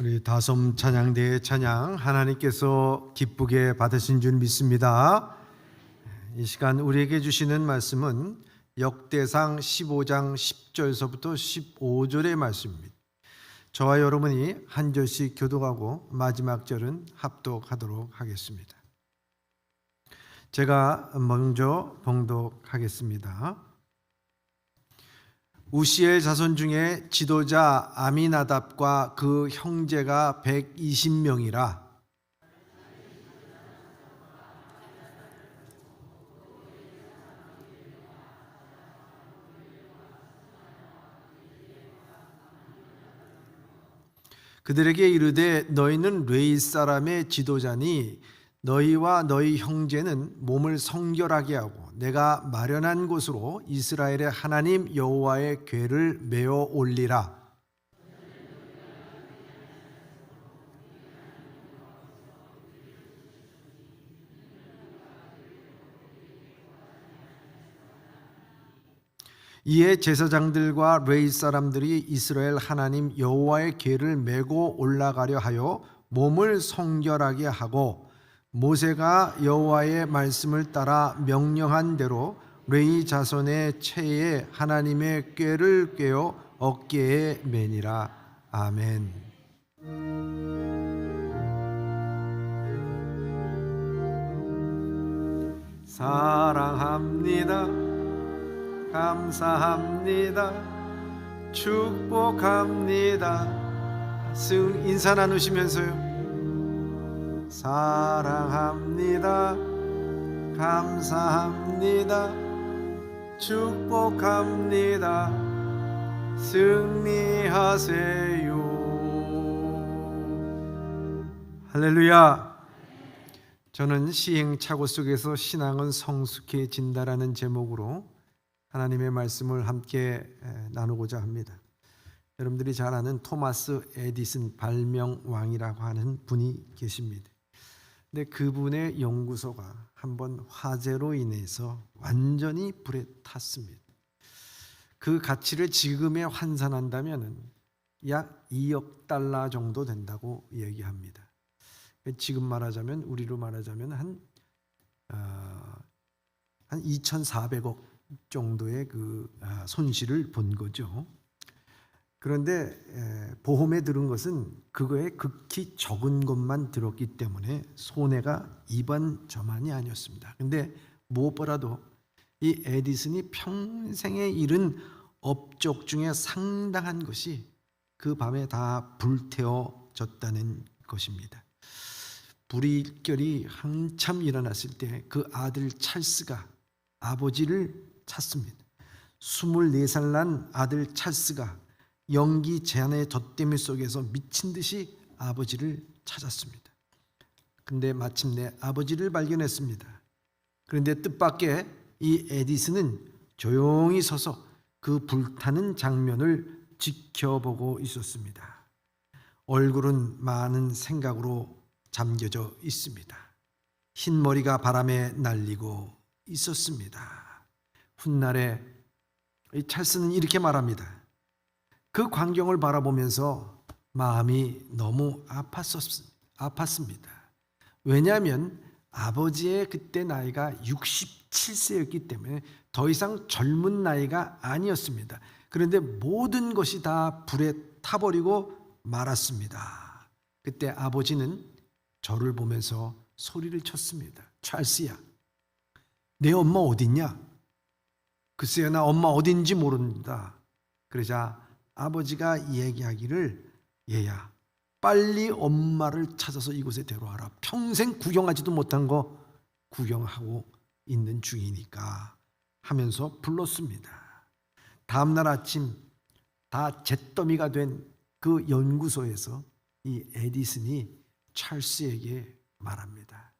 우리 다솜 찬양대의 찬양 하나님께서 기쁘게 받으신 줄 믿습니다. 이 시간 우리에게 주시는 말씀은 역대상 15장 10절서부터 15절의 말씀입니다. 저와 여러분이 한 절씩 교독하고 마지막 절은 합독하도록 하겠습니다. 제가 먼저 봉독하겠습니다. 우시엘 자손 중에 지도자 아미나답과 그 형제가 120명이라 그들에게 이르되 너희는 레위 사람의 지도자니 너희와 너희 형제는 몸을 성결하게 하고 내가 마련한 곳으로 이스라엘의 하나님 여호와의 궤를 메어 올리라. 이에 제사장들과 레위 사람들이 이스라엘 하나님 여호와의 궤를 메고 올라가려 하여 몸을 성결하게 하고 모세가 여호와의 말씀을 따라 명령한 대로 레위 자손의 체에 하나님의 궤를 꿰어 어깨에 매니라. 아멘. 사랑합니다. 감사합니다. 축복합니다. 인사 나누시면서요. 사랑합니다. 감사합니다. 축복합니다. 승리하세요. 할렐루야. 저는 시행착오 속에서 신앙은 성숙해진다라는 제목으로 하나님의 말씀을 함께 나누고자 합니다. 여러분들이 잘 아는 토마스 에디슨 발명왕이라고 하는 분이 계십니다. 근데 그분의 연구소가 한번 화재로 인해서 완전히 불에 탔습니다. 그 가치를 지금에 환산한다면 약 2억 달러 정도 된다고 얘기합니다. 지금 말하자면 우리로 말하자면 한 2,400억 정도의 그 손실을 본 거죠. 그런데 보험에 들은 것은 그거에 극히 적은 것만 들었기 때문에 손해가 이반저만이 아니었습니다. 그런데 무엇보다도 이 에디슨이 평생에 이룬 업적 중에 상당한 것이 그 밤에 다 불태워졌다는 것입니다. 불이결이 한참 일어났을 때 그 아들 찰스가 아버지를 찾습니다. 24살 난 아들 찰스가 연기 제한의 덧대미 속에서 미친 듯이 아버지를 찾았습니다. 근데 마침내 아버지를 발견했습니다. 그런데 뜻밖의 이 에디슨은 조용히 서서 그 불타는 장면을 지켜보고 있었습니다. 얼굴은 많은 생각으로 잠겨져 있습니다. 흰머리가 바람에 날리고 있었습니다. 훗날에 이 찰스는 이렇게 말합니다. 그 광경을 바라보면서 마음이 너무 아팠습니다. 왜냐하면 아버지의 그때 나이가 67세였기 때문에 더 이상 젊은 나이가 아니었습니다. 그런데 모든 것이 다 불에 타버리고 말았습니다. 그때 아버지는 저를 보면서 소리를 쳤습니다. 찰스야, 내 엄마 어딨냐? 글쎄요, 나 엄마 어딘지 모른다. 그러자 아버지가 얘기하기를, 얘야, 빨리 엄마를 찾아서 이곳에 데려와라. 평생 구경하지도 못한 거 구경하고 있는 중이니까 하면서 불렀습니다. 다음날 아침 다 잿더미가 된 그 연구소에서 이 에디슨이 찰스에게 말합니다.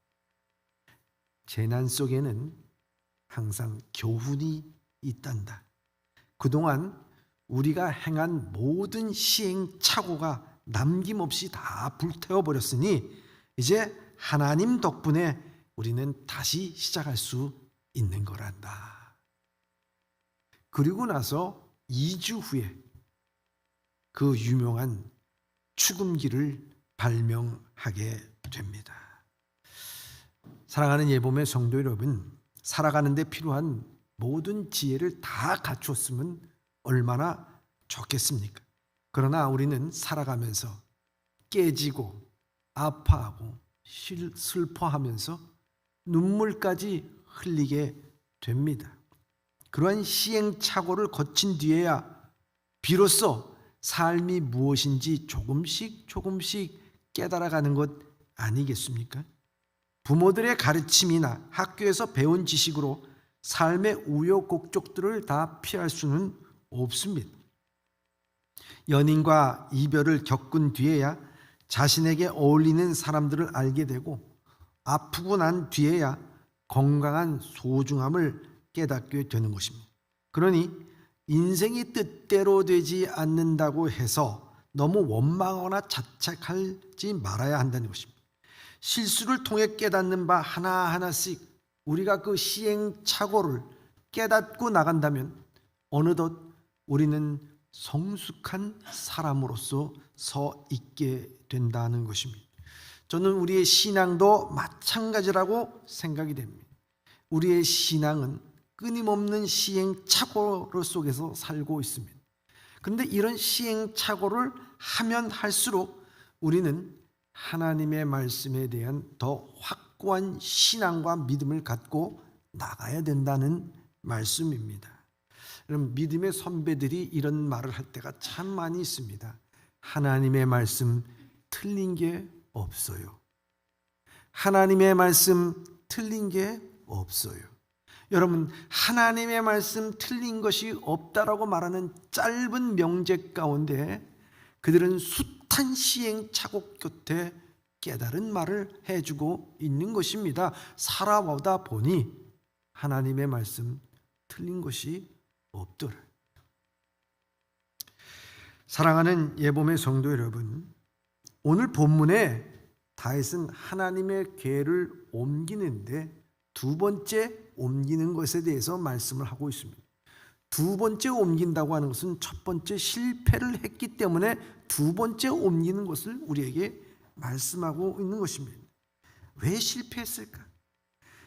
재난 속에는 항상 교훈이 있단다. 그동안 우리가 행한 모든 시행착오가 남김없이 다 불태워버렸으니 이제 하나님 덕분에 우리는 다시 시작할 수 있는 거란다. 그리고 나서 2주 후에 그 유명한 죽음길을 발명하게 됩니다. 사랑하는 예봄의 성도 여러분, 살아가는 데 필요한 모든 지혜를 다 갖추었으면 얼마나 좋겠습니까? 그러나 우리는 살아가면서 깨지고 아파하고 슬퍼하면서 눈물까지 흘리게 됩니다. 그러한 시행착오를 거친 뒤에야 비로소 삶이 무엇인지 조금씩 깨달아가는 것 아니겠습니까? 부모들의 가르침이나 학교에서 배운 지식으로 삶의 우여곡절들을 다 피할 수는 없습니다. 연인과 이별을 겪은 뒤에야 자신에게 어울리는 사람들을 알게 되고, 아프고 난 뒤에야 건강한 소중함을 깨닫게 되는 것입니다. 그러니 인생이 뜻대로 되지 않는다고 해서 너무 원망하거나 자책하지 말아야 한다는 것입니다. 실수를 통해 깨닫는 바 하나하나씩 우리가 그 시행착오를 깨닫고 나간다면 어느덧 우리는 성숙한 사람으로서 서 있게 된다는 것입니다. 저는 우리의 신앙도 마찬가지라고 생각이 됩니다. 우리의 신앙은 끊임없는 시행착오 속에서 살고 있습니다. 그런데 이런 시행착오를 하면 할수록 우리는 하나님의 말씀에 대한 더 확고한 신앙과 믿음을 갖고 나가야 된다는 말씀입니다. 그럼 믿음의 선배들이 이런 말을 할 때가 참 많이 있습니다. 하나님의 말씀 틀린 게 없어요. 하나님의 말씀 틀린 게 없어요. 여러분, 하나님의 말씀 틀린 것이 없다라고 말하는 짧은 명제 가운데 그들은 숱한 시행착오 끝에 깨달은 말을 해주고 있는 것입니다. 살아보다 보니 하나님의 말씀 틀린 것이 없더라. 사랑하는 예봄의 성도 여러분, 오늘 본문에 다윗은 하나님의 궤를 옮기는데 두 번째 옮기는 것에 대해서 말씀을 하고 있습니다. 두 번째 옮긴다고 하는 것은 첫 번째 실패를 했기 때문에 두 번째 옮기는 것을 우리에게 말씀하고 있는 것입니다. 왜 실패했을까?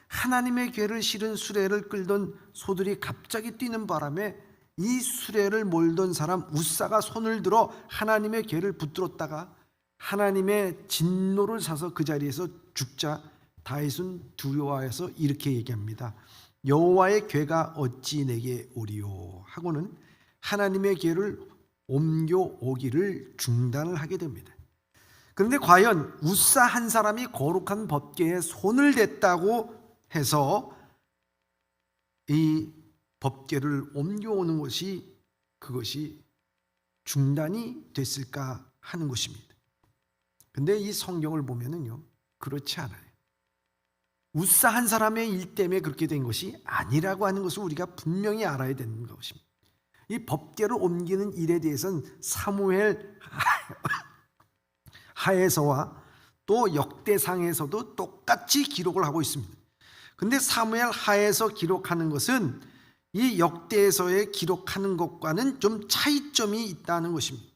하나님의 궤를 실은 수레를 끌던 소들이 갑자기 뛰는 바람에 이 수레를 몰던 사람 웃사가 손을 들어 하나님의 궤를 붙들었다가 하나님의 진노를 사서 그 자리에서 죽자 다윗은 두려워해서 이렇게 얘기합니다. 여호와의 궤가 어찌 내게 오리요 하고는 하나님의 궤를 옮겨오기를 중단을 하게 됩니다. 그런데 과연 웃사 한 사람이 거룩한 법궤에 손을 댔다고 해서 이 법궤를 옮겨오는 것이 그것이 중단이 됐을까 하는 것입니다. 근데 이 성경을 보면은요, 그렇지 않아요. 웃사 한 사람의 일 때문에 그렇게 된 것이 아니라고 하는 것을 우리가 분명히 알아야 되는 것입니다. 이 법궤를 옮기는 일에 대해서는 사무엘 하에서와 또 역대상에서도 똑같이 기록을 하고 있습니다. 근데 사무엘 하에서 기록하는 것은 이 역대에서의 기록하는 것과는 좀 차이점이 있다는 것입니다.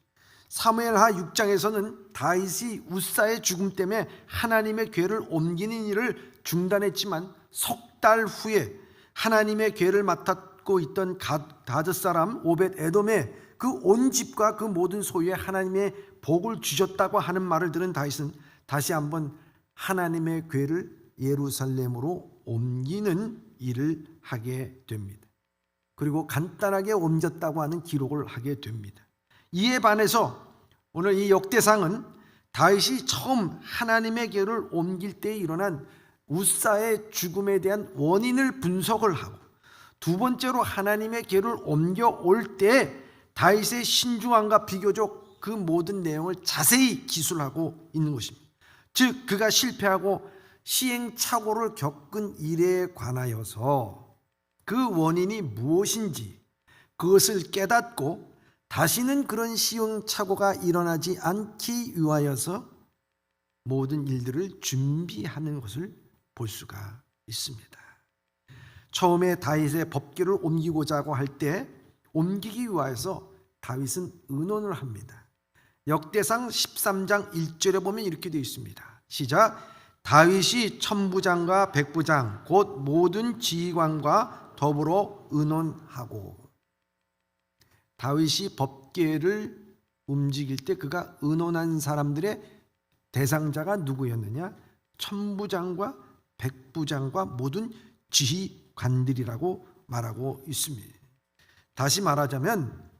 사무엘하 6장에서는 다윗이 웃사의 죽음 때문에 하나님의 궤를 옮기는 일을 중단했지만 석 달 후에 하나님의 궤를 맡고 있던 가드 사람 오벳 에돔의 그 온 집과 그 모든 소유에 하나님의 복을 주셨다고 하는 말을 들은 다윗은 다시 한번 하나님의 궤를 예루살렘으로 옮기는 일을 하게 됩니다. 그리고 간단하게 옮겼다고 하는 기록을 하게 됩니다. 이에 반해서 오늘 이 역대상은 다윗이 처음 하나님의 궤를 옮길 때 일어난 웃사의 죽음에 대한 원인을 분석을 하고 두 번째로 하나님의 궤를 옮겨올 때 다윗의 신중함과 비교적 그 모든 내용을 자세히 기술하고 있는 것입니다. 즉 그가 실패하고 시행착오를 겪은 일에 관하여서 그 원인이 무엇인지 그것을 깨닫고 다시는 그런 시행착오가 일어나지 않기 위하여서 모든 일들을 준비하는 것을 볼 수가 있습니다. 처음에 다윗의 법궤를 옮기고자 할 때 옮기기 위하여서 다윗은 의논을 합니다. 역대상 13장 1절에 보면 이렇게 되어 있습니다. 시작. 다윗이 천부장과 백부장 곧 모든 지휘관과 더불어 의논하고. 다윗이 법궤를 움직일 때 그가 의논한 사람들의 대상자가 누구였느냐? 천부장과 백부장과 모든 지휘관들이라고 말하고 있습니다. 다시 말하자면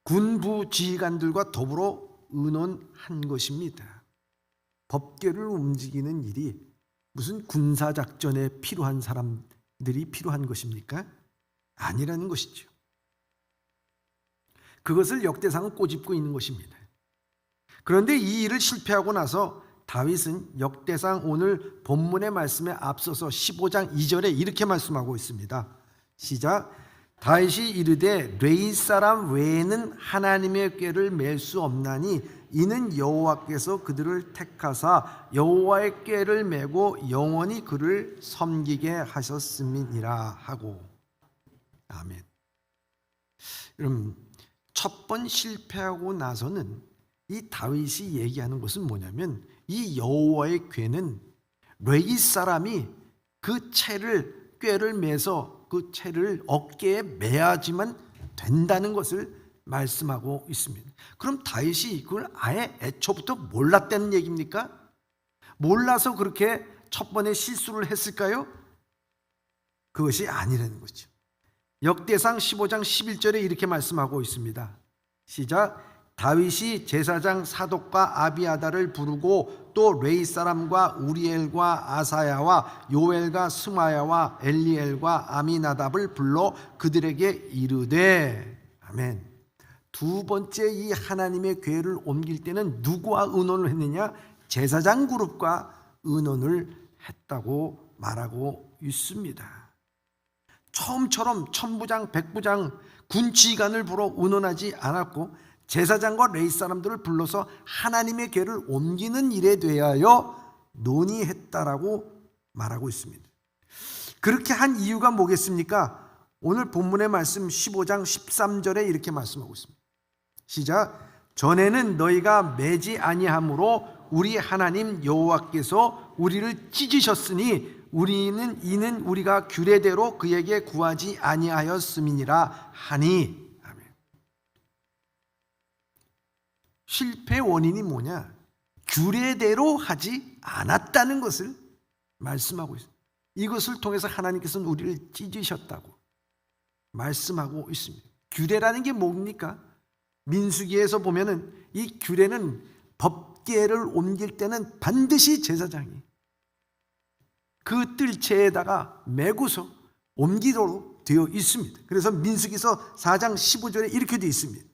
군부 지휘관들과 더불어 의논한 것입니다. 법궤를 움직이는 일이 무슨 군사작전에 필요한 사람들이 필요한 것입니까? 아니라는 것이죠. 그것을 역대상은 꼬집고 있는 것입니다. 그런데 이 일을 실패하고 나서 다윗은 역대상 오늘 본문의 말씀에 앞서서 15장 2절에 이렇게 말씀하고 있습니다. 시작. 다윗이 이르되 레위 사람 외에는 하나님의 궤를 맬 수 없나니 이는 여호와께서 그들을 택하사 여호와의 궤를 메고 영원히 그를 섬기게 하셨음이니라 하고. 아멘. 여러분, 첫 번 실패하고 나서는 이 다윗이 얘기하는 것은 뭐냐면 이 여호와의 궤는 레위 사람이 그 궤를 매서 그 채를 어깨에 매야지만 된다는 것을 말씀하고 있습니다. 그럼 다윗이 그걸 아예 애초부터 몰랐다는 얘기입니까? 몰라서 그렇게 첫 번에 실수를 했을까요? 그것이 아니라는 거죠. 역대상 15장 11절에 이렇게 말씀하고 있습니다. 시작. 다윗이 제사장 사독과 아비아다를 부르고 또 레위 사람과 우리엘과 아사야와 요엘과 스마야와 엘리엘과 아미나답을 불러 그들에게 이르되. 아멘. 두 번째 이 하나님의 궤를 옮길 때는 누구와 의논을 했느냐? 제사장 그룹과 의논을 했다고 말하고 있습니다. 처음처럼 천부장, 백부장, 군 지휘관을 불러 의논하지 않았고 제사장과 레위 사람들을 불러서 하나님의 궤를 옮기는 일에 대하여 논의했다라고 말하고 있습니다. 그렇게 한 이유가 뭐겠습니까? 오늘 본문의 말씀 15장 13절에 이렇게 말씀하고 있습니다. 시작. 전에는 너희가 매지 아니함으로 우리 하나님 여호와께서 우리를 찢으셨으니 이는 우리가 규례대로 그에게 구하지 아니하였음이니라 하니. 아멘. 실패 원인이 뭐냐? 규례대로 하지 않았다는 것을 말씀하고 있습니다. 이것을 통해서 하나님께서는 우리를 찢으셨다고 말씀하고 있습니다. 규례라는 게 뭡니까? 민수기에서 보면은 이 규례는 법궤를 옮길 때는 반드시 제사장이 그 뜰채에다가 메고서 옮기도록 되어 있습니다. 그래서 민수기서 4장 15절에 이렇게 되어 있습니다.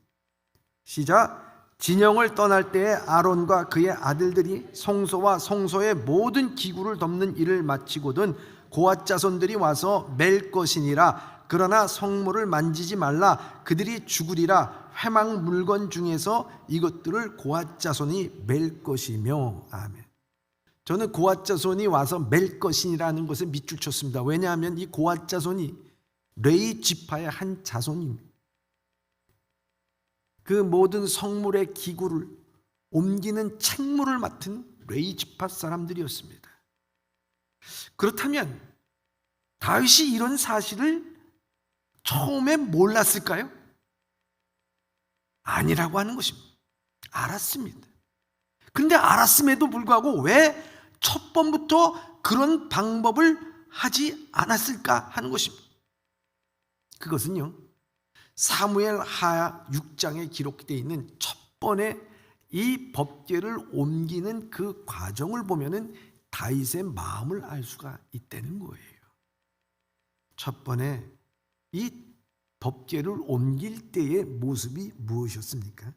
시작. 진영을 떠날 때에 아론과 그의 아들들이 성소와 성소의 모든 기구를 덮는 일을 마치거든 고앗 자손들이 와서 맬 것이니라. 그러나 성물을 만지지 말라. 그들이 죽으리라. 회막 물건 중에서 이것들을 고앗 자손이 맬 것이며. 아멘. 저는 고앗 자손이 와서 맬 것이라는 것에 밑줄 쳤습니다. 왜냐하면 이 고앗 자손이 레위 지파의 한 자손입니다. 그 모든 성물의 기구를 옮기는 책무를 맡은 레위 지파 사람들이었습니다. 그렇다면 다윗이 이런 사실을 처음에 몰랐을까요? 아니라고 하는 것입니다. 알았습니다. 그런데 알았음에도 불구하고 왜 첫 번부터 그런 방법을 하지 않았을까 하는 것입니다. 그것은요, 사무엘 하 6장에 기록되어 있는 첫 번에 이 법궤를 옮기는 그 과정을 보면은 다윗의 마음을 알 수가 있다는 거예요. 첫 번에 이 법궤를 옮길 때의 모습이 무엇이었습니까?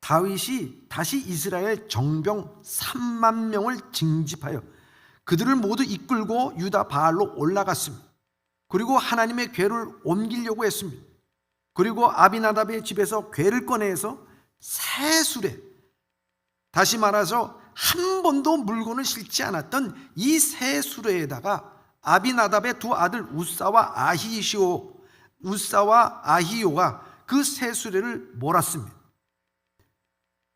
다윗이 다시 이스라엘 정병 3만 명을 징집하여 그들을 모두 이끌고 유다 바알로 올라갔습니다. 그리고 하나님의 궤를 옮기려고 했습니다. 그리고 아비나답의 집에서 궤를 꺼내서 새 수레, 다시 말해서 한 번도 물건을 싣지 않았던 이 새 수레에다가 아비나답의 두 아들 우사와 아히요가 그 새 수레를 몰았습니다.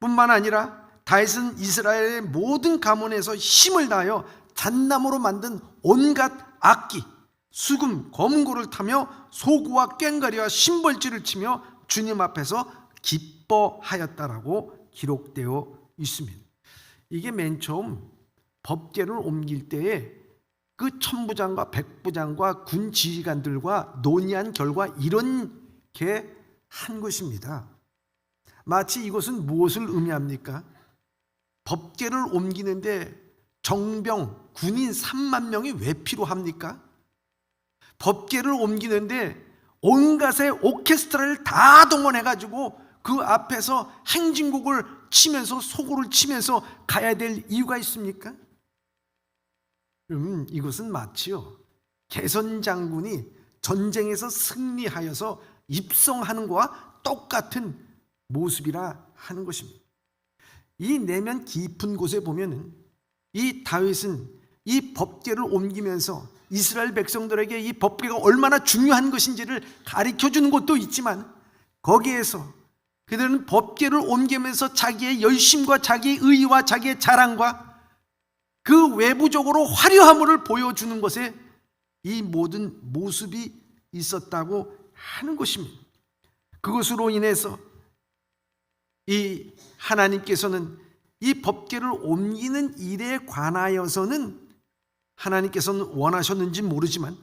뿐만 아니라 다윗은 이스라엘의 모든 가문에서 힘을 다하여 잣나무로 만든 온갖 악기, 수금, 검은고를 타며 소구와 꽹과리와 심벌지를 치며 주님 앞에서 기뻐하였다라고 기록되어 있습니다. 이게 맨 처음 법궤를 옮길 때에 그 천부장과 백부장과 군 지휘관들과 논의한 결과 이렇게 한 것입니다. 마치 이것은 무엇을 의미합니까? 법궤를 옮기는데 정병, 군인 3만 명이 왜 필요합니까? 법궤를 옮기는데 온갖의 오케스트라를 다 동원해가지고 그 앞에서 행진곡을 치면서 소고를 치면서 가야 될 이유가 있습니까? 이것은 마치요 개선 장군이 전쟁에서 승리하여서 입성하는 것과 똑같은 모습이라 하는 것입니다. 이 내면 깊은 곳에 보면은 이 다윗은 이 법궤를 옮기면서 이스라엘 백성들에게 이 법궤가 얼마나 중요한 것인지를 가르쳐 주는 것도 있지만, 거기에서 그들은 법궤를 옮기면서 자기의 열심과 자기의 의의와 자기의 자랑과 그 외부적으로 화려함을 보여주는 것에 이 모든 모습이 있었다고 하는 것입니다. 그것으로 인해서 이 하나님께서는 이 법궤를 옮기는 일에 관하여서는 하나님께서는 원하셨는지 모르지만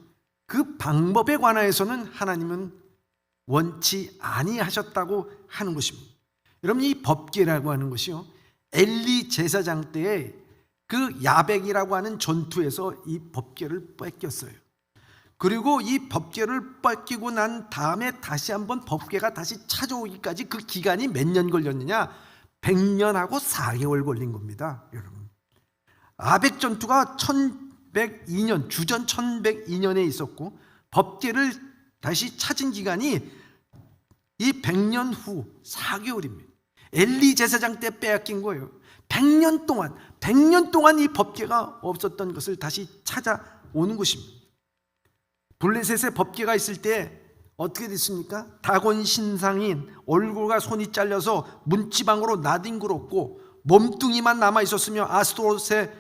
그 방법에 관하여서는 하나님은 원치 아니하셨다고 하는 것입니다. 여러분, 이 법궤라고 하는 것이요 엘리 제사장 때에 그 야백이라고 하는 전투에서 이 법궤를 뺏겼어요. 그리고 이 법궤를 뺏기고 난 다음에 다시 한번 법궤가 다시 찾아오기까지 그 기간이 몇 년 걸렸느냐? 100년하고 4개월 걸린 겁니다. 여러분, 아벡 전투가 1102년 주전 1102년에 있었고 법궤를 다시 찾은 기간이 이 100년 후 4개월입니다. 엘리 제사장 때 빼앗긴 거예요. 100년 동안 이 법궤가 없었던 것을 다시 찾아오는 것입니다. 블레셋의 법궤가 있을 때 어떻게 됐습니까? 다곤 신상인 얼굴과 손이 잘려서 문지방으로 나뒹굴었고 몸뚱이만 남아 있었으며 아스토롯의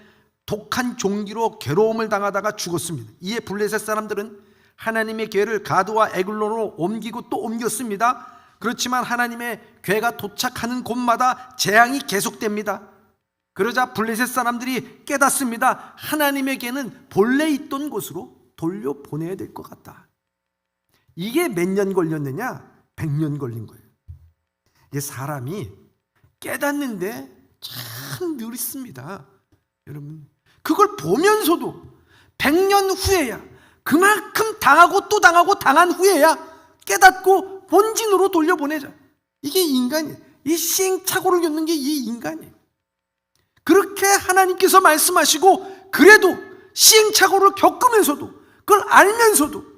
독한 종기로 괴로움을 당하다가 죽었습니다. 이에 블레셋 사람들은 하나님의 궤를 가드와 에글론으로 옮기고 또 옮겼습니다. 그렇지만 하나님의 궤가 도착하는 곳마다 재앙이 계속됩니다. 그러자 블레셋 사람들이 깨닫습니다. 하나님의 궤는 본래 있던 곳으로 돌려보내야 될 것 같다. 이게 몇 년 걸렸느냐? 100년 걸린 거예요. 이게 사람이 깨닫는데 참 느릿습니다. 여러분, 그걸 보면서도 100년 후에야, 그만큼 당하고 또 당하고 당한 후에야 깨닫고 본진으로 돌려보내자. 이게 인간이에요. 이 시행착오를 겪는 게 이 인간이에요. 그렇게 하나님께서 말씀하시고 그래도 시행착오를 겪으면서도 그걸 알면서도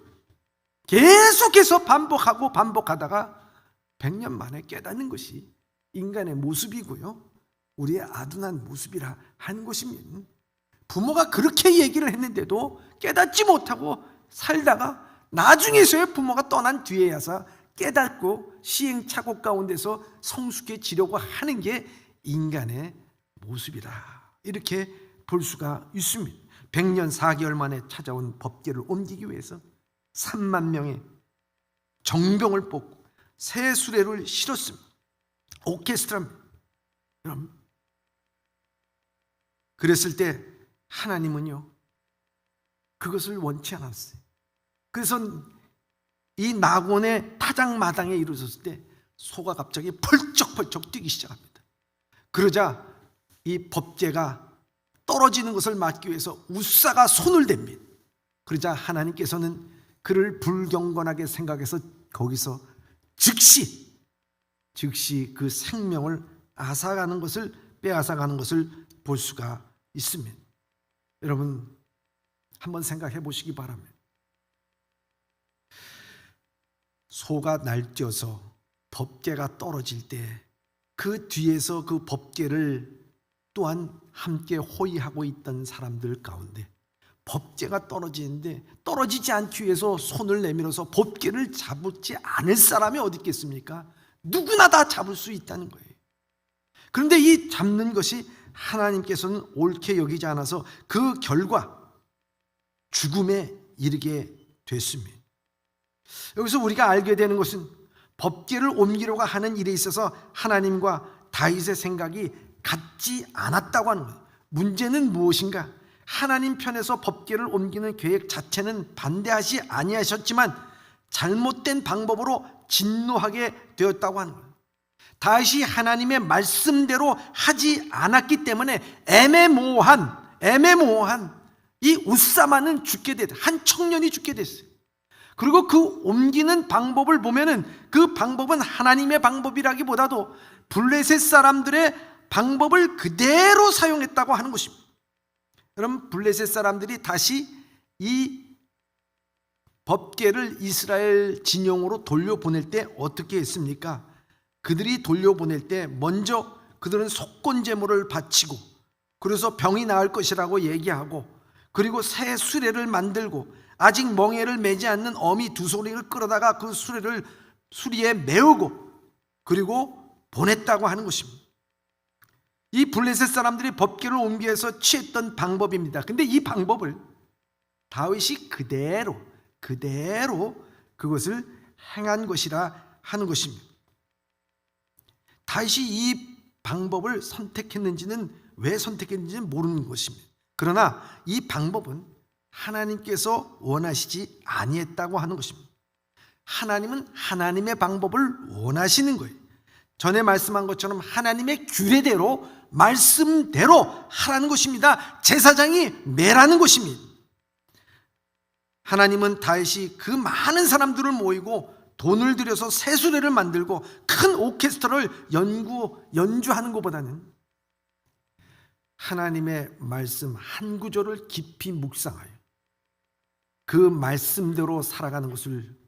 계속해서 반복하다가 100년 만에 깨닫는 것이 인간의 모습이고요, 우리의 아둔한 모습이라 하는 것입니다. 부모가 그렇게 얘기를 했는데도 깨닫지 못하고 살다가 나중에서야 부모가 떠난 뒤에야서 깨닫고 시행착오 가운데서 성숙해지려고 하는 게 인간의 모습이다, 이렇게 볼 수가 있습니다. 100년 4개월 만에 찾아온 법궤를 옮기기 위해서 3만 명의 정병을 뽑고 새 수레를 실었습니다. 오케스트라입니다. 여러분, 그랬을 때 하나님은요 그것을 원치 않았어요. 그래서 이 나곤의 타작마당에 이르렀을 때 소가 갑자기 펄쩍펄쩍 뛰기 시작합니다. 그러자 이 법궤가 떨어지는 것을 막기 위해서 우사가 손을 댑니다. 그러자 하나님께서는 그를 불경건하게 생각해서 거기서 즉시 그 생명을 빼앗아가는 것을 볼 수가 있습니다. 여러분, 한번 생각해 보시기 바랍니다. 소가 날뛰어서 법궤가 떨어질 때 그 뒤에서 그 법궤를 또한 함께 호위하고 있던 사람들 가운데 법궤가 떨어지는데 떨어지지 않기 위해서 손을 내밀어서 법궤를 잡지 않을 사람이 어디 있겠습니까? 누구나 다 잡을 수 있다는 거예요. 그런데 이 잡는 것이 하나님께서는 옳게 여기지 않아서 그 결과 죽음에 이르게 됐습니다. 여기서 우리가 알게 되는 것은 법궤를 옮기려고 하는 일에 있어서 하나님과 다윗의 생각이 같지 않았다고 하는 거예요. 문제는 무엇인가? 하나님 편에서 법궤를 옮기는 계획 자체는 반대하지 아니하셨지만 잘못된 방법으로 진노하게 되었다고 하는 거예요. 다윗이 하나님의 말씀대로 하지 않았기 때문에 애매모호한 이 웃사마는 죽게 됐어요. 한 청년이 죽게 됐어요. 그리고 그 옮기는 방법을 보면은 그 방법은 하나님의 방법이라기보다도 블레셋 사람들의 방법을 그대로 사용했다고 하는 것입니다. 여러분, 블레셋 사람들이 다시 이 법궤를 이스라엘 진영으로 돌려보낼 때 어떻게 했습니까? 그들이 돌려보낼 때 먼저 그들은 속건 제물을 바치고, 그래서 병이 나을 것이라고 얘기하고, 그리고 새 수레를 만들고, 아직 멍에를 매지 않는 어미 두 소리를 끌어다가 그 수리에 메우고, 그리고 보냈다고 하는 것입니다. 이 블레셋 사람들이 법궤를 옮기해서 취했던 방법입니다. 근데 이 방법을 다윗이 그대로 그것을 행한 것이라 하는 것입니다. 다윗이 이 방법을 선택했는지는, 왜 선택했는지는 모르는 것입니다. 그러나 이 방법은 하나님께서 원하시지 아니했다고 하는 것입니다. 하나님은 하나님의 방법을 원하시는 거예요. 전에 말씀한 것처럼 하나님의 규례대로 말씀대로 하라는 것입니다. 제사장이 매라는 것입니다. 하나님은 다윗이 그 많은 사람들을 모이고 돈을 들여서 새 수레를 만들고 큰 오케스트라를 연주하는 것보다는 하나님의 말씀 한 구절을 깊이 묵상하여 그 말씀대로 살아가는 것을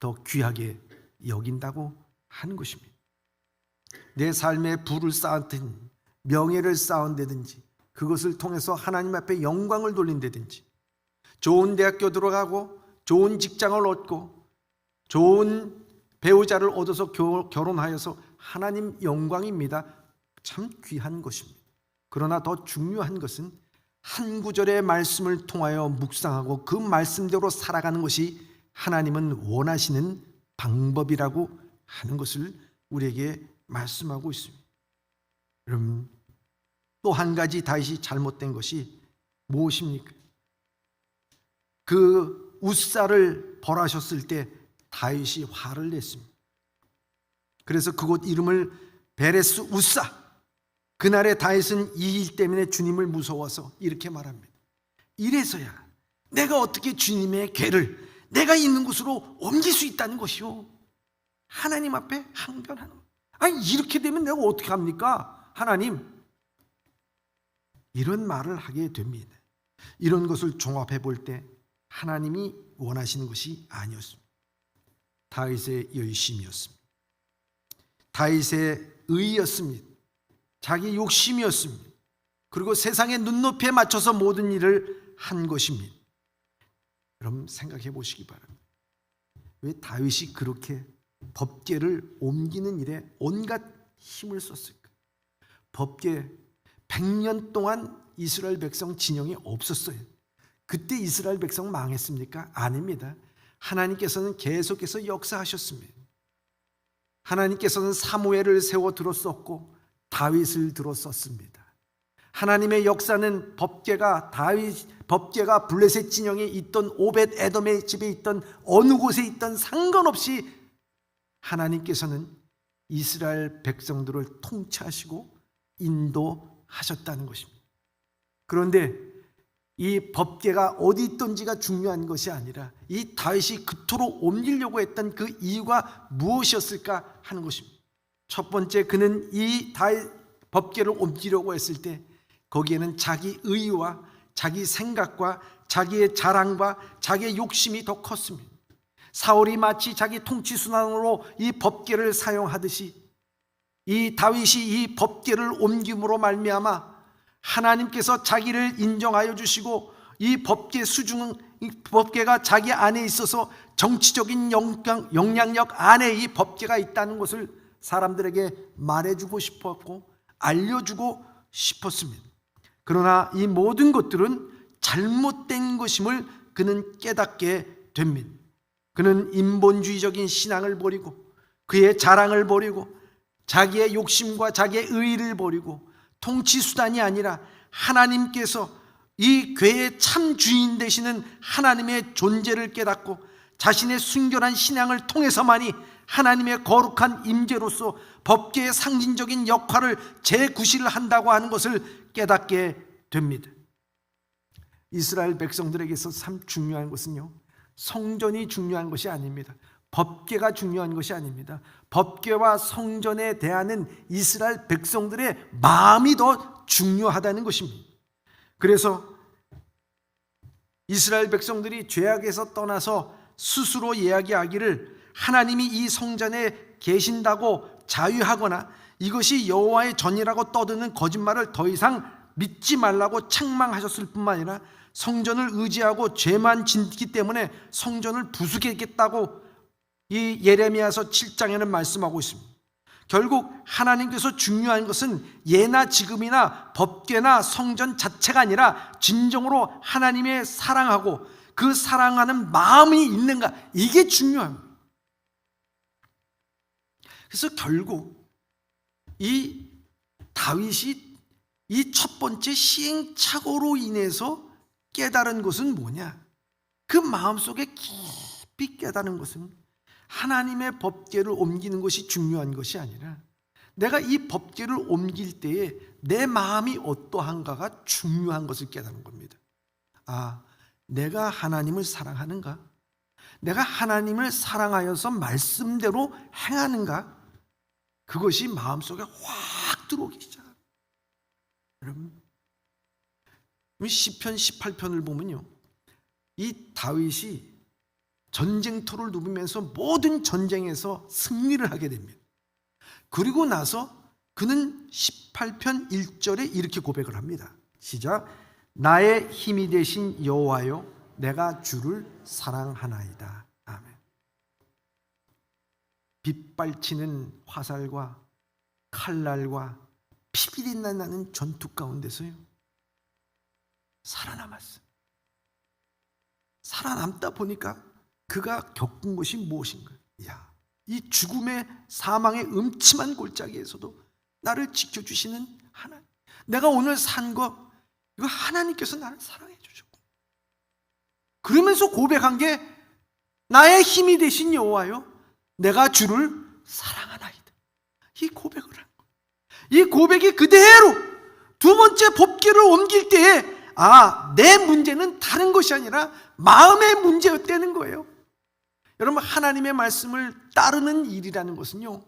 더 귀하게 여긴다고 하는 것입니다. 내 삶에 부를 쌓든 명예를 쌓은다든지, 그것을 통해서 하나님 앞에 영광을 돌린다든지, 좋은 대학교 들어가고 좋은 직장을 얻고 좋은 배우자를 얻어서 결혼하여서 하나님 영광입니다. 참 귀한 것입니다. 그러나 더 중요한 것은 한 구절의 말씀을 통하여 묵상하고 그 말씀대로 살아가는 것이 하나님은 원하시는 방법이라고 하는 것을 우리에게 말씀하고 있습니다. 여러분, 또 한 가지 다윗이 잘못된 것이 무엇입니까? 그 웃사를 벌하셨을 때 다윗이 화를 냈습니다. 그래서 그곳 이름을 베레스 웃사, 그날의 다윗은 이 일 때문에 주님을 무서워서 이렇게 말합니다. 이래서야 내가 어떻게 주님의 궤를 내가 있는 곳으로 옮길 수 있다는 것이요, 하나님 앞에 항변하는 것. 아니, 이렇게 되면 내가 어떻게 합니까? 하나님, 이런 말을 하게 됩니다. 이런 것을 종합해 볼 때 하나님이 원하시는 것이 아니었습니다. 다윗의 열심이었습니다. 다윗의 의였습니다. 자기 욕심이었습니다. 그리고 세상의 눈높이에 맞춰서 모든 일을 한 것입니다. 여러분, 생각해 보시기 바랍니다. 왜 다윗이 그렇게 법궤를 옮기는 일에 온갖 힘을 썼을까? 법궤 100년 동안 이스라엘 백성 진영이 없었어요. 그때 이스라엘 백성 망했습니까? 아닙니다. 하나님께서는 계속해서 역사하셨습니다. 하나님께서는 사무엘을 세워 들었었고 다윗을 들었었습니다. 하나님의 역사는 법궤가 블레셋 진영에 있던 오벳 에돔의 집에 있던 어느 곳에 있던 상관없이 하나님께서는 이스라엘 백성들을 통치하시고 인도하셨다는 것입니다. 그런데 이 법궤가 어디 있던지가 중요한 것이 아니라 이 다윗이 그토록 옮기려고 했던 그 이유가 무엇이었을까 하는 것입니다. 첫 번째, 그는 이 법궤를 옮기려고 했을 때 거기에는 자기 의와 자기 생각과 자기의 자랑과 자기의 욕심이 더 컸습니다. 사울이 마치 자기 통치 수단으로 이 법궤를 사용하듯이 이 다윗이 이 법궤를 옮김으로 말미암아 하나님께서 자기를 인정하여 주시고 이 법궤가 자기 안에 있어서 정치적인 영향력 안에 이 법궤가 있다는 것을 사람들에게 말해주고 싶었고 알려주고 싶었습니다. 그러나 이 모든 것들은 잘못된 것임을 그는 깨닫게 됩니다. 그는 인본주의적인 신앙을 버리고 그의 자랑을 버리고 자기의 욕심과 자기의 의의를 버리고 통치 수단이 아니라 하나님께서 이 궤의 참 주인 되시는 하나님의 존재를 깨닫고 자신의 순결한 신앙을 통해서만이 하나님의 거룩한 임재로서 법궤의 상징적인 역할을 재구실한다고 하는 것을 깨닫게 됩니다. 이스라엘 백성들에게서 참 중요한 것은요, 성전이 중요한 것이 아닙니다. 법궤가 중요한 것이 아닙니다. 법궤와 성전에 대하는 이스라엘 백성들의 마음이 더 중요하다는 것입니다. 그래서 이스라엘 백성들이 죄악에서 떠나서 스스로 이야기하기를 하나님이 이 성전에 계신다고 자유하거나 이것이 여호와의 전이라고 떠드는 거짓말을 더 이상 믿지 말라고 책망하셨을 뿐만 아니라 성전을 의지하고 죄만 짓기 때문에 성전을 부수겠다고 이 예레미야서 7장에는 말씀하고 있습니다. 결국 하나님께서 중요한 것은 예나 지금이나 법궤나 성전 자체가 아니라 진정으로 하나님의 사랑하고 그 사랑하는 마음이 있는가, 이게 중요합니다. 그래서 결국 이 다윗이 이 첫 번째 시행착오로 인해서 깨달은 것은 뭐냐? 그 마음속에 깊이 깨달은 것은 하나님의 법궤를 옮기는 것이 중요한 것이 아니라 내가 이 법궤를 옮길 때에 내 마음이 어떠한가가 중요한 것을 깨닫는 겁니다. 아, 내가 하나님을 사랑하는가? 내가 하나님을 사랑하여서 말씀대로 행하는가? 그것이 마음속에 확 들어오기 시작합니다. 여러분, 시편 18편을 보면요, 이 다윗이 전쟁터를 누비면서 모든 전쟁에서 승리를 하게 됩니다. 그리고 나서 그는 18편 1절에 이렇게 고백을 합니다. 시작. 나의 힘이 되신 여호와여, 내가 주를 사랑하나이다. 아멘. 빗발치는 화살과 칼날과 피비린내 나는 전투 가운데서요, 살아남았어요. 살아남다 보니까 그가 겪은 것이 무엇인가? 야, 이 죽음의 사망의 음침한 골짜기에서도 나를 지켜주시는 하나님, 내가 오늘 산 거 이거 하나님께서 나를 사랑해 주셨고, 그러면서 고백한 게 나의 힘이 되신 여호와여, 내가 주를 사랑하나이다. 이 고백을 한 거예요. 이 고백이 그대로 두 번째 법궤를 옮길 때에 내 문제는 다른 것이 아니라 마음의 문제였다는 거예요. 여러분, 하나님의 말씀을 따르는 일이라는 것은요,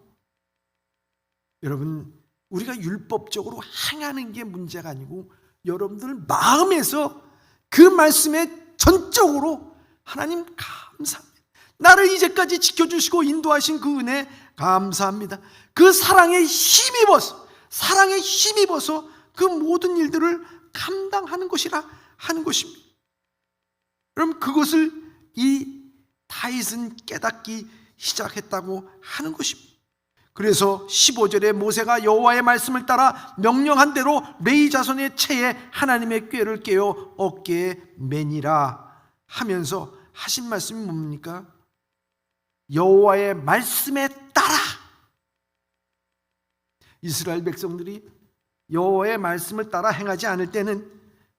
여러분, 우리가 율법적으로 행하는 게 문제가 아니고 여러분들 마음에서 그 말씀에 전적으로 하나님 감사합니다. 나를 이제까지 지켜주시고 인도하신 그 은혜 감사합니다. 그 사랑에 힘입어서 그 모든 일들을 감당하는 것이라 하는 것입니다. 여러분, 그것을 이 다윗은 깨닫기 시작했다고 하는 것입니다. 그래서 15절에 모세가 여호와의 말씀을 따라 명령한 대로 레위 자손의 채에 하나님의 궤를 깨어 어깨에 매니라 하면서 하신 말씀이 뭡니까? 여호와의 말씀에 따라. 이스라엘 백성들이 여호와의 말씀을 따라 행하지 않을 때는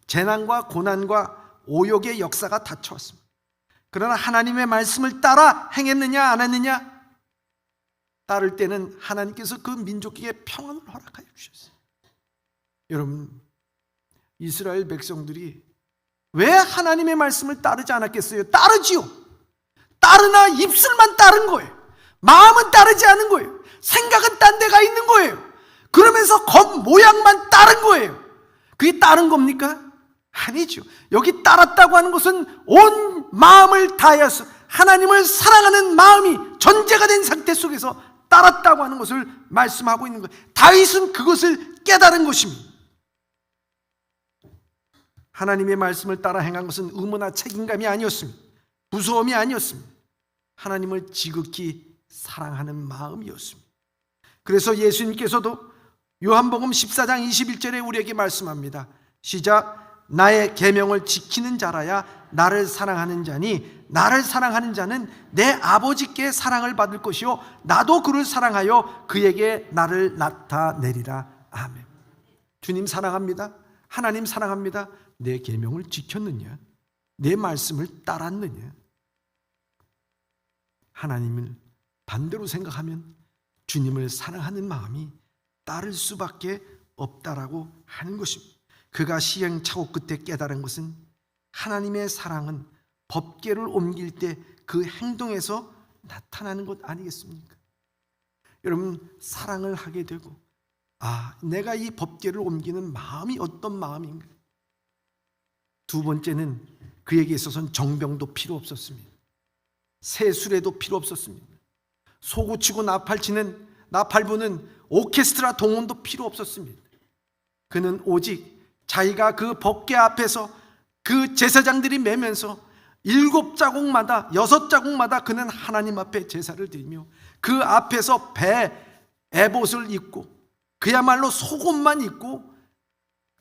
재난과 고난과 오욕의 역사가 닥쳐왔습니다. 그러나 하나님의 말씀을 따라 행했느냐 안 했느냐? 따를 때는 하나님께서 그 민족에게 평안을 허락하여 주셨어요. 여러분, 이스라엘 백성들이 왜 하나님의 말씀을 따르지 않았겠어요? 따르지요. 따르나 입술만 따른 거예요. 마음은 따르지 않은 거예요. 생각은 딴 데가 있는 거예요. 그러면서 겉모양만 따른 거예요. 그게 따른 겁니까? 아니죠. 여기 따랐다고 하는 것은 온 마음을 다하여서 하나님을 사랑하는 마음이 전제가 된 상태 속에서 따랐다고 하는 것을 말씀하고 있는 거예요. 다윗은 그것을 깨달은 것입니다. 하나님의 말씀을 따라 행한 것은 의무나 책임감이 아니었습니다. 무서움이 아니었습니다. 하나님을 지극히 사랑하는 마음이었습니다. 그래서 예수님께서도 요한복음 14장 21절에 우리에게 말씀합니다. 시작. 나의 계명을 지키는 자라야 나를 사랑하는 자니 나를 사랑하는 자는 내 아버지께 사랑을 받을 것이요 나도 그를 사랑하여 그에게 나를 나타내리라. 아멘. 주님 사랑합니다. 하나님 사랑합니다. 내 계명을 지켰느냐? 내 말씀을 따랐느냐? 하나님을 반대로 생각하면 주님을 사랑하는 마음이 따를 수밖에 없다라고 하는 것입니다. 그가 시행착오 끝에 깨달은 것은 하나님의 사랑은 법궤를 옮길 때 그 행동에서 나타나는 것 아니겠습니까? 여러분, 사랑을 하게 되고 내가 이 법궤를 옮기는 마음이 어떤 마음인가? 두 번째는 그에게 있어서는 정병도 필요 없었습니다. 세수레도 필요 없었습니다. 소고치고 나팔부는 오케스트라 동원도 필요 없었습니다. 그는 오직 자기가 그 법궤 앞에서 그 제사장들이 매면서 7자국마다 6자국마다 그는 하나님 앞에 제사를 드리며 그 앞에서 에봇을 입고 그야말로 속옷만 입고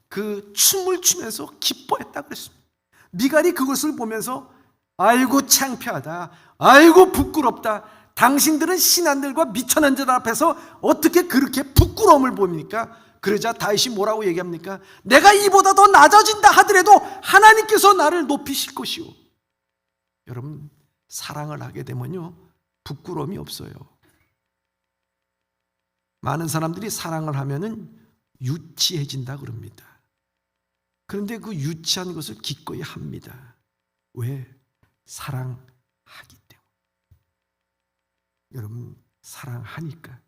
그 춤을 추면서 기뻐했다 그랬습니다. 미갈이 그것을 보면서 아이고 창피하다, 아이고 부끄럽다, 당신들은 신하들과 미천한 자들 앞에서 어떻게 그렇게 부끄러움을 보입니까? 그러자 다윗이 뭐라고 얘기합니까? 내가 이보다 더 낮아진다 하더라도 하나님께서 나를 높이실 것이오. 여러분, 사랑을 하게 되면요 부끄러움이 없어요. 많은 사람들이 사랑을 하면은 유치해진다 그럽니다. 그런데 그 유치한 것을 기꺼이 합니다. 왜? 사랑하기 때문에. 여러분, 사랑하니까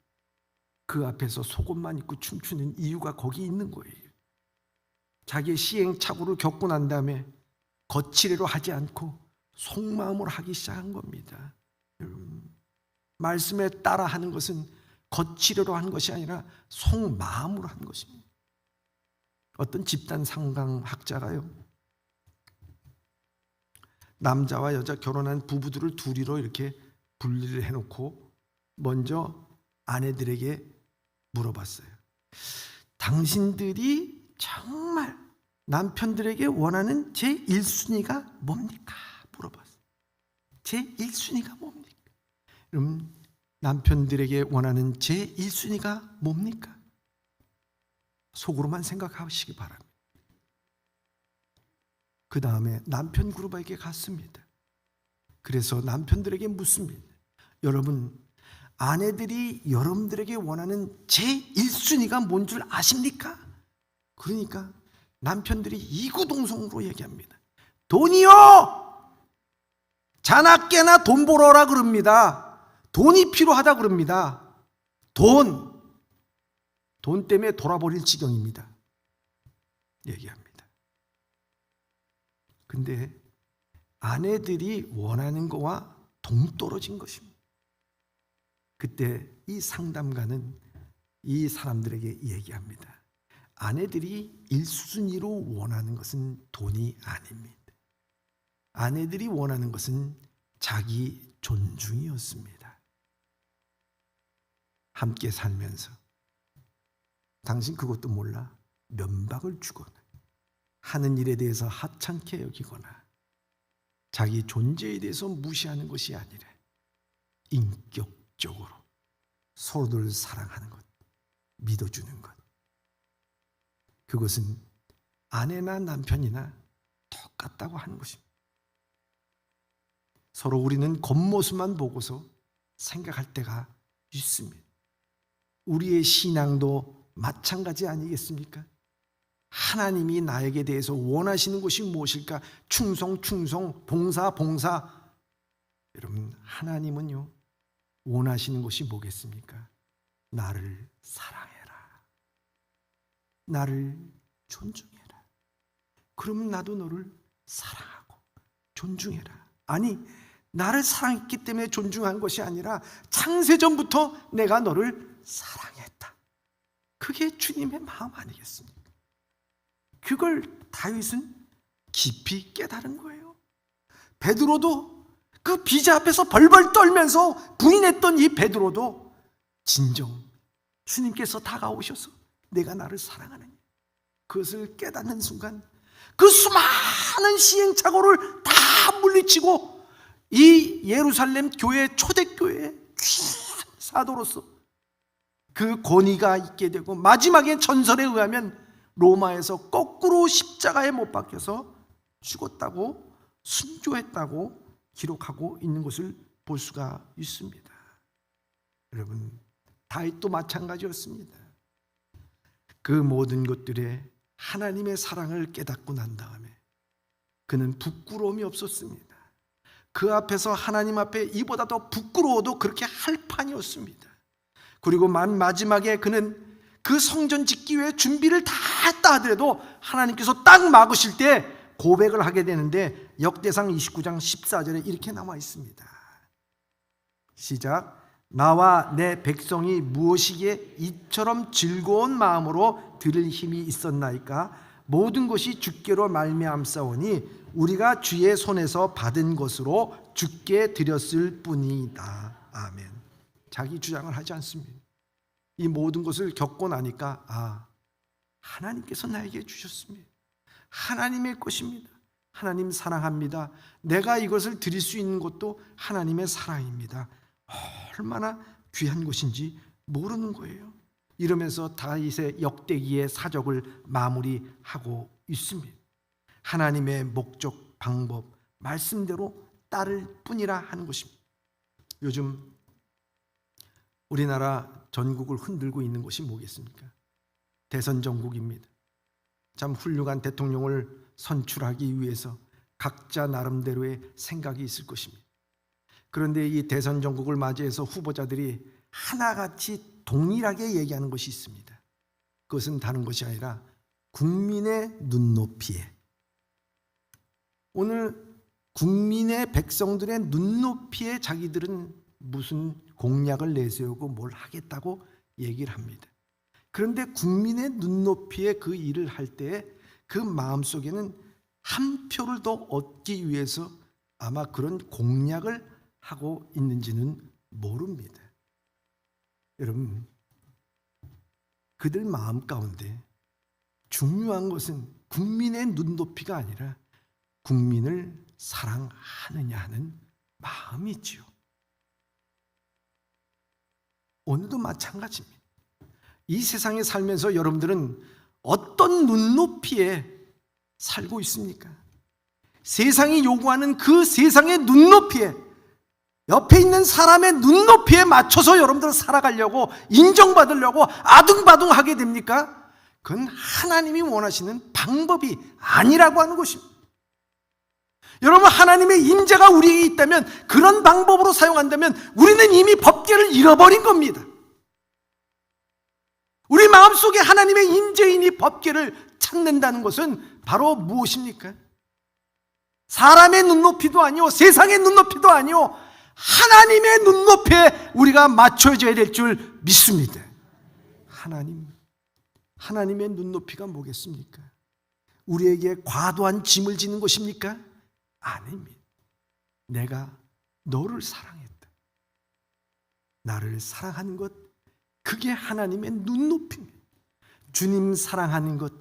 그 앞에서 속옷만 입고 춤추는 이유가 거기 있는 거예요. 자기의 시행착오를 겪고 난 다음에 거칠애로 하지 않고 속마음으로 하기 시작한 겁니다. 여러분, 말씀에 따라하는 것은 거칠애로 하는 것이 아니라 속마음으로 하는 것입니다. 어떤 집단 상담학자가요, 남자와 여자 결혼한 부부들을 둘이로 이렇게 분리를 해놓고 먼저 아내들에게 물어봤어요. 당신들이 정말 남편들에게 원하는 제1순위가 뭡니까? 물어봤어요. 제1순위가 뭡니까? 그럼 남편들에게 원하는 제1순위가 뭡니까? 속으로만 생각하시기 바랍니다. 그 다음에 남편 그룹에게 갔습니다. 그래서 남편들에게 묻습니다. 여러분, 아내들이 여러분들에게 원하는 제1순위가 뭔 줄 아십니까? 그러니까 남편들이 이구동성으로 얘기합니다. 돈이요! 자나깨나 돈 벌어라 그럽니다. 돈이 필요하다 그럽니다. 돈 때문에 돌아버릴 지경입니다. 얘기합니다. 근데 아내들이 원하는 거와 동떨어진 것입니다. 그때 이 상담가는 이 사람들에게 얘기합니다. 아내들이 1순위로 원하는 것은 돈이 아닙니다. 아내들이 원하는 것은 자기 존중이었습니다. 함께 살면서 당신 그것도 몰라? 면박을 주거나 하는 일에 대해서 하찮게 여기거나 자기 존재에 대해서 무시하는 것이 아니라 인격적으로 서로를 사랑하는 것, 믿어주는 것, 그것은 아내나 남편이나 똑같다고 하는 것입니다. 서로 우리는 겉모습만 보고서 생각할 때가 있습니다. 우리의 신앙도 마찬가지 아니겠습니까? 하나님이 나에게 대해서 원하시는 것이 무엇일까? 충성, 봉사. 여러분, 하나님은요 원하시는 것이 뭐겠습니까? 나를 사랑해라, 나를 존중해라. 그러면 나도 너를 사랑하고 존중해라. 아니, 나를 사랑했기 때문에 존중한 것이 아니라 창세전부터 내가 너를 사랑했다. 그게 주님의 마음 아니겠습니까? 그걸 다윗은 깊이 깨달은 거예요. 베드로도 그 비자 앞에서 벌벌 떨면서 부인했던 이 베드로도 진정 주님께서 다가오셔서 내가 나를 사랑하느냐. 그것을 깨닫는 순간 그 수많은 시행착오를 다 물리치고 이 예루살렘 교회 초대교회의 귀한 사도로서 그 권위가 있게 되고, 마지막에 전설에 의하면 로마에서 거꾸로 십자가에 못 박혀서 죽었다고, 순교했다고 기록하고 있는 것을 볼 수가 있습니다. 여러분, 다윗도 마찬가지였습니다. 그 모든 것들에 하나님의 사랑을 깨닫고 난 다음에 그는 부끄러움이 없었습니다. 그 앞에서, 하나님 앞에 이보다 더 부끄러워도 그렇게 할 판이었습니다. 그리고 마지막에 그는 그 성전 짓기 위해 준비를 다 했다 하더라도 하나님께서 딱 막으실 때 고백을 하게 되는데, 역대상 29장 14절에 이렇게 나와 있습니다. 시작. 나와 내 백성이 무엇이기에 이처럼 즐거운 마음으로 들을 힘이 있었나이까? 모든 것이 주께로 말미암사오니 우리가 주의 손에서 받은 것으로 주께 드렸을 뿐이다. 아멘. 자기 주장을 하지 않습니다. 이 모든 것을 겪고 나니까 하나님께서 나에게 주셨습니다. 하나님의 것입니다. 하나님 사랑합니다. 내가 이것을 드릴 수 있는 것도 하나님의 사랑입니다. 얼마나 귀한 것인지 모르는 거예요. 이러면서 다윗의 역대기의 사적을 마무리하고 있습니다. 하나님의 목적, 방법, 말씀대로 따를 뿐이라 하는 것입니다. 요즘 우리나라 전국을 흔들고 있는 것이 뭐겠습니까? 대선 정국입니다. 참 훌륭한 대통령을 선출하기 위해서 각자 나름대로의 생각이 있을 것입니다. 그런데 이 대선 정국을 맞이해서 후보자들이 하나같이 동일하게 얘기하는 것이 있습니다. 그것은 다른 것이 아니라 국민의 눈높이에, 오늘 국민의 백성들의 눈높이에 자기들은 무슨 공약을 내세우고 뭘 하겠다고 얘기를 합니다. 그런데 국민의 눈높이에 그 일을 할 때 그 마음속에는 한 표를 더 얻기 위해서 아마 그런 공약을 하고 있는지는 모릅니다. 여러분, 그들 마음 가운데 중요한 것은 국민의 눈높이가 아니라 국민을 사랑하느냐 하는 마음이지요. 오늘도 마찬가지입니다. 이 세상에 살면서 여러분들은 어떤 눈높이에 살고 있습니까? 세상이 요구하는 그 세상의 눈높이에, 옆에 있는 사람의 눈높이에 맞춰서 여러분들은 살아가려고, 인정받으려고 아둥바둥하게 됩니까? 그건 하나님이 원하시는 방법이 아니라고 하는 것입니다. 여러분, 하나님의 임재가 우리에게 있다면, 그런 방법으로 사용한다면 우리는 이미 법궤를 잃어버린 겁니다. 우리 마음속에 하나님의 임재인이 법궤를 찾는다는 것은 바로 무엇입니까? 사람의 눈높이도 아니요, 세상의 눈높이도 아니요, 하나님의 눈높이에 우리가 맞춰져야 될 줄 믿습니다. 하나님의 눈높이가 뭐겠습니까? 우리에게 과도한 짐을 지는 것입니까? 아닙니다. 내가 너를 사랑했다. 나를 사랑하는 것, 그게 하나님의 눈높이입니다. 주님 사랑하는 것,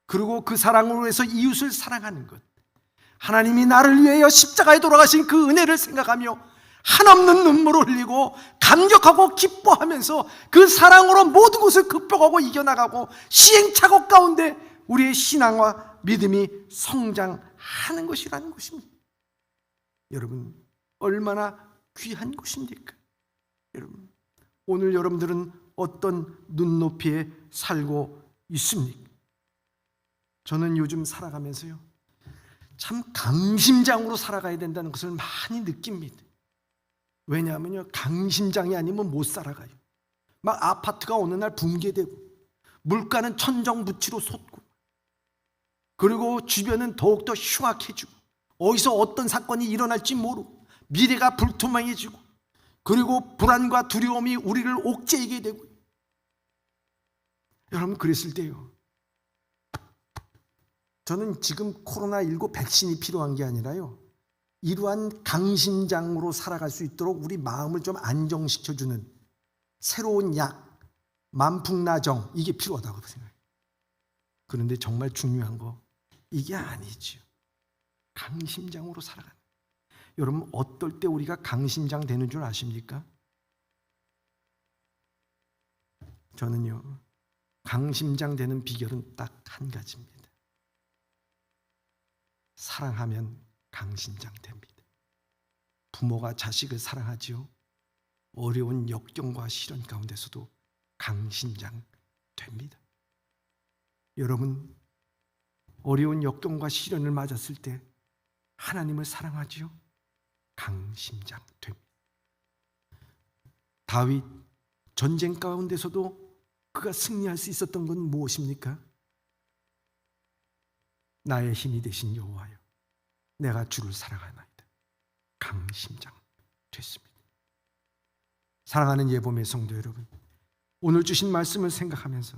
그리고 그 사랑으로 해서 이웃을 사랑하는 것, 하나님이 나를 위하여 십자가에 돌아가신 그 은혜를 생각하며 한없는 눈물을 흘리고 감격하고 기뻐하면서 그 사랑으로 모든 것을 극복하고 이겨나가고 시행착오 가운데 우리의 신앙과 믿음이 성장하는 것이라는 것입니다. 여러분, 얼마나 귀한 것입니까? 여러분, 오늘 여러분들은 어떤 눈높이에 살고 있습니까? 저는 요즘 살아가면서요, 참 강심장으로 살아가야 된다는 것을 많이 느낍니다. 왜냐하면요, 강심장이 아니면 못 살아가요. 막 아파트가 어느 날 붕괴되고, 물가는 천정부치로 솟고, 그리고 주변은 더욱더 흉악해지고, 어디서 어떤 사건이 일어날지 모르고, 미래가 불투명해지고, 그리고 불안과 두려움이 우리를 옥죄이게 되고. 여러분, 그랬을 때요, 저는 지금 코로나19 백신이 필요한 게 아니라요, 이러한 강심장으로 살아갈 수 있도록 우리 마음을 좀 안정시켜주는 새로운 약, 만풍나정 이게 필요하다고 생각해요. 그런데 정말 중요한 거 이게 아니지요. 강심장으로 살아가는. 여러분 어떨 때 우리가 강심장 되는 줄 아십니까? 저는요 강심장 되는 비결은 딱 한 가지입니다. 사랑하면 강심장 됩니다. 부모가 자식을 사랑하지요. 어려운 역경과 시련 가운데서도 강심장 됩니다. 여러분 어려운 역경과 시련을 맞았을 때 하나님을 사랑하지요. 강심장 됩니다. 다윗 전쟁 가운데서도 그가 승리할 수 있었던 건 무엇입니까? 나의 힘이 되신 여호와여, 내가 주를 사랑하나이다. 강심장 됐습니다. 사랑하는 예보의 성도 여러분, 오늘 주신 말씀을 생각하면서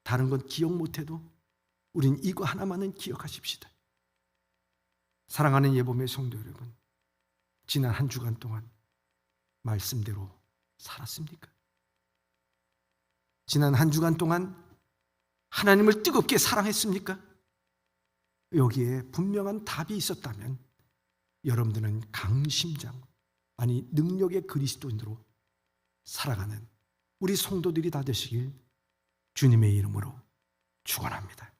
다른 건 기억 못해도 우린 이거 하나만은 기억하십시다. 사랑하는 예보의 성도 여러분, 지난 한 주간 동안 말씀대로 살았습니까? 지난 한 주간 동안 하나님을 뜨겁게 사랑했습니까? 여기에 분명한 답이 있었다면 여러분들은 강심장, 아니 능력의 그리스도인으로 살아가는 우리 성도들이 다 되시길 주님의 이름으로 축원합니다.